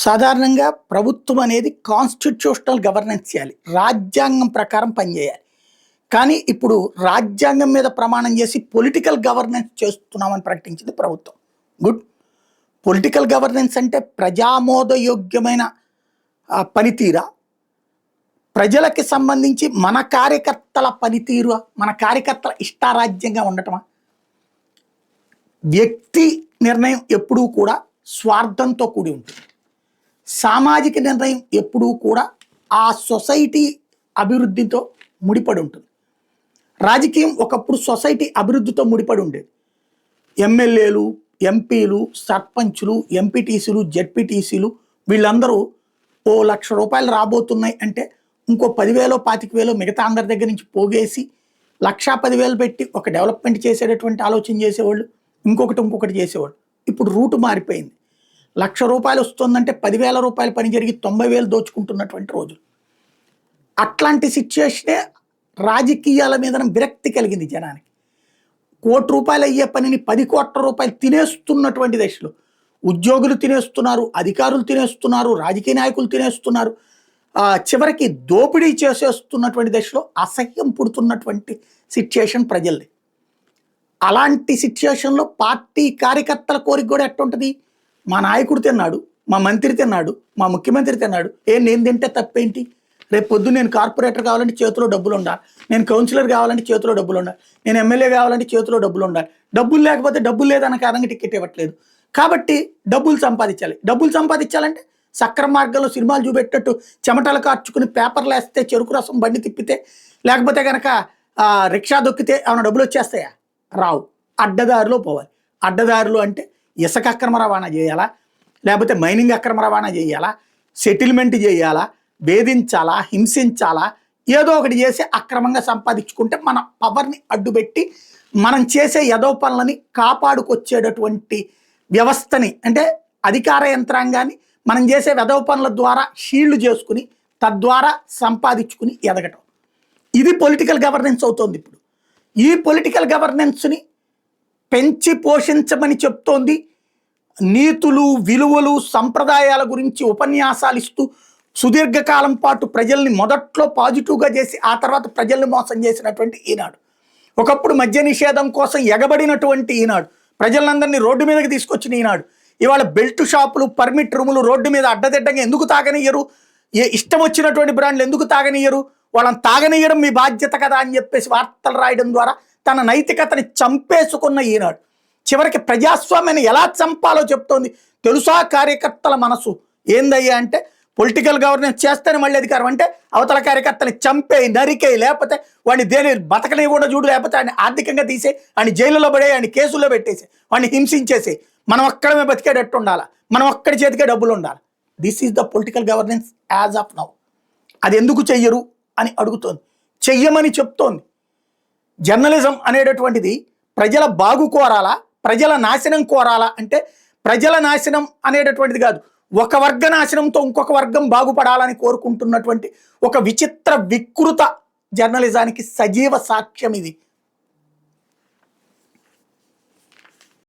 సాధారణంగా ప్రభుత్వం అనేది కాన్స్టిట్యూషనల్ గవర్నెన్స్ చేయాలి. రాజ్యాంగం ప్రకారం పనిచేయాలి. కానీ ఇప్పుడు రాజ్యాంగం మీద ప్రమాణం చేసి పొలిటికల్ గవర్నెన్స్ చేస్తున్నామని ప్రకటించింది ప్రభుత్వం. గుడ్. పొలిటికల్ గవర్నెన్స్ అంటే ప్రజామోదయోగ్యమైన పనితీరా, ప్రజలకి సంబంధించి మన కార్యకర్తల పనితీరు, మన కార్యకర్తల ఇష్టారాజ్యంగా ఉండటమా? వ్యక్తి నిర్ణయం ఎప్పుడూ కూడా స్వార్థంతో కూడి ఉంటుంది. సామాజిక నిర్ణయం ఎప్పుడూ కూడా ఆ సొసైటీ అభివృద్ధితో ముడిపడి ఉంటుంది. రాజకీయం ఒకప్పుడు సొసైటీ అభివృద్ధితో ముడిపడి ఉండేది. ఎమ్మెల్యేలు, ఎంపీలు, సర్పంచులు, ఎంపీటీసీలు, జెడ్పీటీసీలు వీళ్ళందరూ ఓ ₹1,00,000 రాబోతున్నాయి అంటే ఇంకో 10,000 25,000 మిగతా అందరి దగ్గర నుంచి పోగేసి 1,10,000 పెట్టి ఒక డెవలప్మెంట్ చేసేటటువంటి ఆలోచన చేసేవాళ్ళు, ఇంకొకటి చేసేవాళ్ళు. ఇప్పుడు రూటు మారిపోయింది. ₹1,00,000 వస్తుందంటే ₹10,000 పని జరిగి 90,000 దోచుకుంటున్నటువంటి రోజులు. అట్లాంటి సిచ్యుయేషనే రాజకీయాల మీద విరక్తి కలిగింది జనానికి. ₹1,00,00,000 అయ్యే పనిని ₹10,00,00,000 తినేస్తున్నటువంటి దశలో ఉద్యోగులు తినేస్తున్నారు, అధికారులు తినేస్తున్నారు, రాజకీయ నాయకులు తినేస్తున్నారు. చివరికి దోపిడీ చేసేస్తున్నటువంటి దశలో అసహ్యం పుడుతున్నటువంటి సిచ్యుయేషన్ ప్రజల్ది. అలాంటి సిచ్యుయేషన్లో పార్టీ కార్యకర్తల కోరిక కూడా ఎట్టుంటుంది? మా నాయకుడు తిన్నాడు, మా మంత్రి తిన్నాడు, మా ముఖ్యమంత్రి తిన్నాడు, నేను తింటే తప్పేంటి? రేపు పొద్దున్న నేను కార్పొరేటర్ కావాలంటే చేతిలో డబ్బులు ఉండాలి, నేను కౌన్సిలర్ కావాలంటే చేతిలో డబ్బులు ఉండాలి, నేను ఎమ్మెల్యే కావాలంటే చేతిలో డబ్బులు ఉండాలి. డబ్బులు లేకపోతే డబ్బులు లేదన్న కారణంగా టికెట్ ఇవ్వట్లేదు. కాబట్టి డబ్బులు సంపాదించాలి. డబ్బులు సంపాదించాలంటే సక్రమ మార్గంలో సినిమాలు చూపెట్టట్టు చెమటలు కార్చుకుని పేపర్లు వేస్తే, చెరుకు రసం బండి తిప్పితే, లేకపోతే కనుక రిక్షా దొక్కితే ఏమైనా డబ్బులు వచ్చేస్తాయా? రావు. అడ్డదారిలో పోవాలి. అడ్డదారులు అంటే ఇసుక అక్రమ రవాణా చేయాలా, లేకపోతే మైనింగ్ అక్రమ రవాణా చేయాలా, సెటిల్మెంట్ చేయాలా, వేధించాలా, హింసించాలా, ఏదో ఒకటి చేసి అక్రమంగా సంపాదించుకుంటే మన పవర్ని అడ్డుపెట్టి మనం చేసే యదో పనులని కాపాడుకొచ్చేటటువంటి వ్యవస్థని, అంటే అధికార యంత్రాంగాన్ని మనం చేసే వెధవ పనుల ద్వారా షీల్డ్ చేసుకుని తద్వారా సంపాదించుకుని ఎదగటం. ఇది పొలిటికల్ గవర్నెన్స్ అవుతోంది ఇప్పుడు. ఈ పొలిటికల్ గవర్నెన్స్ని పెంచి పోషించమని చెప్తోంది. నీతులు, విలువలు, సంప్రదాయాల గురించి ఉపన్యాసాలు ఇస్తూ సుదీర్ఘకాలం పాటు ప్రజల్ని మొదట్లో పాజిటివ్గా చేసి ఆ తర్వాత ప్రజల్ని మోసం చేసినటువంటి ఈనాడు. ఒకప్పుడు మద్య నిషేధం కోసం ఎగబడినటువంటి ఈనాడు, ప్రజలందరినీ రోడ్డు మీదకి తీసుకొచ్చిన ఈనాడు ఇవాళ బెల్ట్ షాపులు, పర్మిట్ రూములు రోడ్డు మీద అడ్డదిడ్డంగా ఎందుకు తాగనియ్యరు? ఇష్టం వచ్చినటువంటి బ్రాండ్లు ఎందుకు తాగనియ్యరు? వాళ్ళని తాగనియ్యడం మీ బాధ్యత కదా అని చెప్పేసి వార్తలు రాయడం ద్వారా తన నైతికతని చంపేసుకున్న ఈనాడు చివరికి ప్రజాస్వామ్యాన్ని ఎలా చంపాలో చెప్తోంది. తెలుసా కార్యకర్తల మనసు ఏందయ్యా అంటే, పొలిటికల్ గవర్నెన్స్ చేస్తేనే మళ్ళీ అధికారం అంటే అవతల కార్యకర్తని చంపేయి, నరికేయి, లేకపోతే వాడిని దేని బతకని కూడా చూడు, లేకపోతే ఆయన ఆర్థికంగా తీసే, ఆయన జైలులో పడే, ఆయన కేసుల్లో పెట్టేసి, వాడిని హింసించేసి మనం ఒక్కడమే బతికేటట్టు ఉండాలి, మనం ఒక్కడి చేతికే డబ్బులు ఉండాలి. This is the political governance as of now. అది ఎందుకు చెయ్యరు అని అడుగుతోంది, చెయ్యమని చెప్తోంది. జర్నలిజం అనేటటువంటిది ప్రజల బాగు కోరాలా, ప్రజల నాశనం కోరాలా అంటే ప్రజల నాశనం అనేటటువంటిది కాదు, ఒక వర్గ నాశనంతో ఇంకొక వర్గం బాగుపడాలని కోరుకుంటున్నటువంటి ఒక విచిత్ర వికృత జర్నలిజానికి సజీవ సాక్ష్యం ఇది.